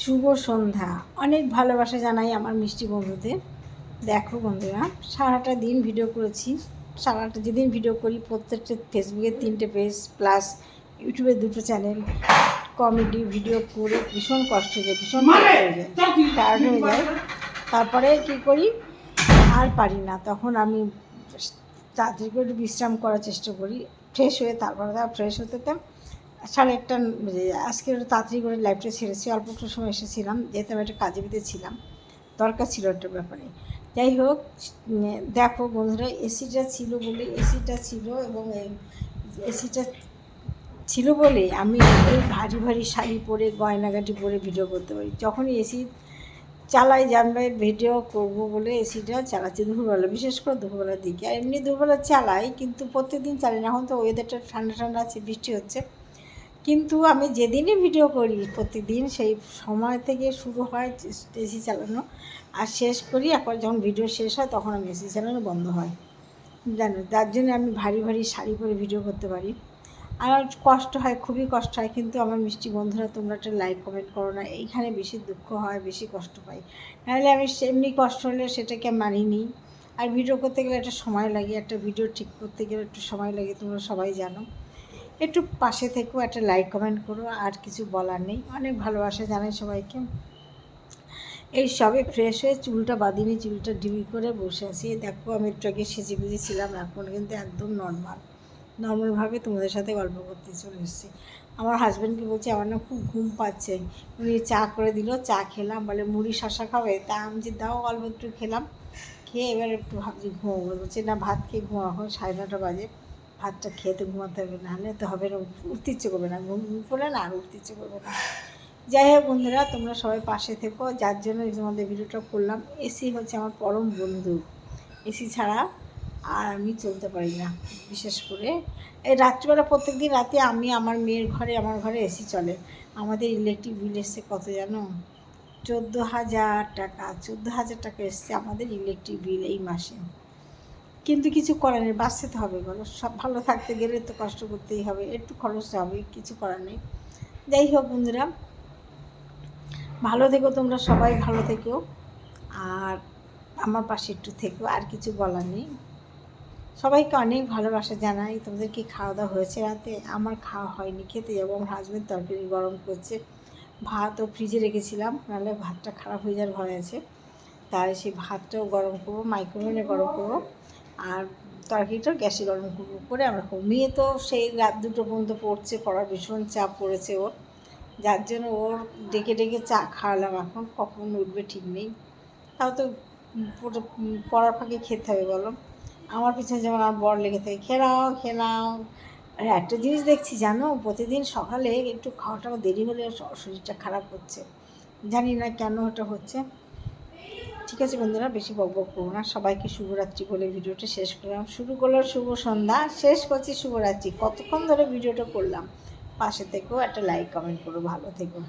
শুভ সন্ধ্যা। অনেক ভালোবাসা জানাই আমার মিষ্টি বন্ধুদের। দেখো বন্ধুরা, সারাটা দিন ভিডিও করেছি। সারাটা যেদিন ভিডিও করি প্রত্যেকটা ফেসবুকে 3টে পেজ প্লাস ইউটিউবে 2টো চ্যানেল কমেডি ভিডিও করে ভীষণ কষ্ট হয়ে যায়, ভীষণ টায়ার্ড হয়ে যায়। তারপরে কী করি, আর পারি না, তখন আমি তাড়াতাড়ি করে একটু বিশ্রাম করার চেষ্টা করি, ফ্রেশ হয়ে তারপরে ফ্রেশ হতে 1:30 আজকে একটু তাড়াতাড়ি করে লাইভটা ছেড়েছি। অল্প একটু সময় এসেছিলাম, যেহেতু আমি একটা কাজে ভিতরে ছিলাম, দরকার ছিল একটা ব্যাপারে। যাই হোক, দেখো বন্ধুরা, এসিটা ছিল এবং এই এসিটা ছিল বলে আমি এই ভারী ভারী শাড়ি পরে গয়নাগাটি পরে ভিডিও করতে পারি। যখনই এসি চালাই জানবে ভিডিও করব বলে এসিটা চালাচ্ছি দুপুরবেলা, বিশেষ করে দুপুরবেলার দিকে। আর এমনি দুপুরবেলা চালাই, কিন্তু প্রত্যেকদিন চালাই না। এখন তো ওয়েদারটা ঠান্ডা ঠান্ডা আছে, বৃষ্টি হচ্ছে, কিন্তু আমি যেদিনই ভিডিও করি প্রতিদিন সেই সময় থেকে শুরু হয় এসি চালানো আর শেষ করি। একবার যখন ভিডিও শেষ হয় তখন আমি এসি চালানো বন্ধ হয়, জানো। তার জন্য আমি ভারী ভারী শাড়ি পরে ভিডিও করতে পারি। আর কষ্ট হয়, খুবই কষ্ট হয়, কিন্তু আমার মিষ্টি বন্ধুরা তোমরা একটা লাইক কমেন্ট করো না, এইখানে বেশি দুঃখ হয়, বেশি কষ্ট পাই। নাহলে আমি এমনি কষ্ট হলে সেটাকে মানিয়ে নিই। আর ভিডিও করতে গেলে একটা সময় লাগে, একটা ভিডিও ঠিক করতে গেলে একটু সময় লাগে, তোমরা সবাই জানো। একটু পাশে থেকেও একটা লাইক কমেন্ট করো, আর কিছু বলার নেই। অনেক ভালোবাসা জানাই সবাইকে। এই সবে ফ্রেশ হয়ে চুলটা বাঁধিনি, চুলটা ডিবি করে বসে আছি। দেখো আমি একটু আগে সেজে গুজেছিলাম, এখন কিন্তু একদম নর্মালভাবে তোমাদের সাথে গল্প করতে চলে এসেছি। আমার হাজব্যান্ডকে বলছি আমার না খুব ঘুম পাচ্ছে, উনি চা করে দিল, চা খেলাম। বলে মুড়ি শশা খাবে, তা আমি যে দাও, অল্প একটু খেলাম, খেয়ে এবার একটু ভাবছি ঘুমাবো। বলছে না, ভাত খেয়ে ঘুমাও, এখন 9:30 বাজে, ভাতটা খেতে ঘুমাতে হবে, নাহলে তো হবে না, উঠতে ইচ্ছে করবে না, ঘুম পড়লে না আর উঠতে ইচ্ছে করবে না। যাই হোক বন্ধুরা, তোমরা সবাই পাশে থেকো, যার জন্য তোমাদের ভিডিওটা করলাম। এসি হচ্ছে আমার পরম বন্ধু, এসি ছাড়া আর আমি চলতে পারি না। বিশেষ করে এই রাত্রিবেলা, প্রত্যেক দিন রাতে আমি আমার মেয়ের ঘরে, আমার ঘরে এসি চলে। আমাদের ইলেকট্রিক বিল এসছে কত জানো? 14,000 টাকা। 14,000 টাকা এসছে আমাদের ইলেকট্রিক বিল এই মাসে। কিন্তু কিছু করার নেই, বাঁচতে হবে বলো। সব ভালো থাকতে গেলে তো কষ্ট করতেই হবে, একটু খরচ হবে, কিছু করার নেই। যাই হোক বন্ধুরা, ভালো থেকো, তোমরা সবাই ভালো থেকো, আর আমার পাশে একটু থেকো, আর কিছু বলার নেই। সবাইকে অনেক ভালোবাসা জানাই। তোমাদের কি খাওয়া দাওয়া হয়েছে রাতে? আমার খাওয়া হয়নি, খেতে যাবো। আমার হাজব্যান্ড তরকারি গরম করছে, ভাতও ফ্রিজে রেখেছিলাম, নাহলে ভাতটা খারাপ হয়ে যাওয়ার ভয় আছে। তাই সেই ভাতটাও গরম করবো, মাইক্রোওভেনে গরম করবো, আর তরকারিটাও গ্যাসে গরম করবো, করে আমরা খাবো। মেয়ে তো সেই রাত 2টো পর্যন্ত পড়ছে, পড়ার ভীষণ চাপ পড়েছে ওর, যার জন্য ওর ডেকে ডেকে চা খাওয়ালাম। এখন কখন উঠবে ঠিক নেই, তাও তো পড়ার ফাঁকে খেতে হবে বলো। আমার পিছনে যেমন আমার বর লেগে থাকে, খেয়ে নাও। আর একটা জিনিস দেখছি জানো, প্রতিদিন সকালে একটু খাওয়াটা দেরি হলে শরীরটা খারাপ হচ্ছে, জানি না কেন ওটা হচ্ছে। ঠিক আছে বন্ধুরা, বেশি বকবক করবো না। সবাইকে শুভরাত্রি বলে ভিডিওটা শেষ করলাম। শুরু করলাম শুভ সন্ধ্যা, শেষ করছি শুভরাত্রি। কতক্ষণ ধরে ভিডিওটা করলাম, পাশে থেকেও একটা লাইক কমেন্ট করো, ভালো থেকো।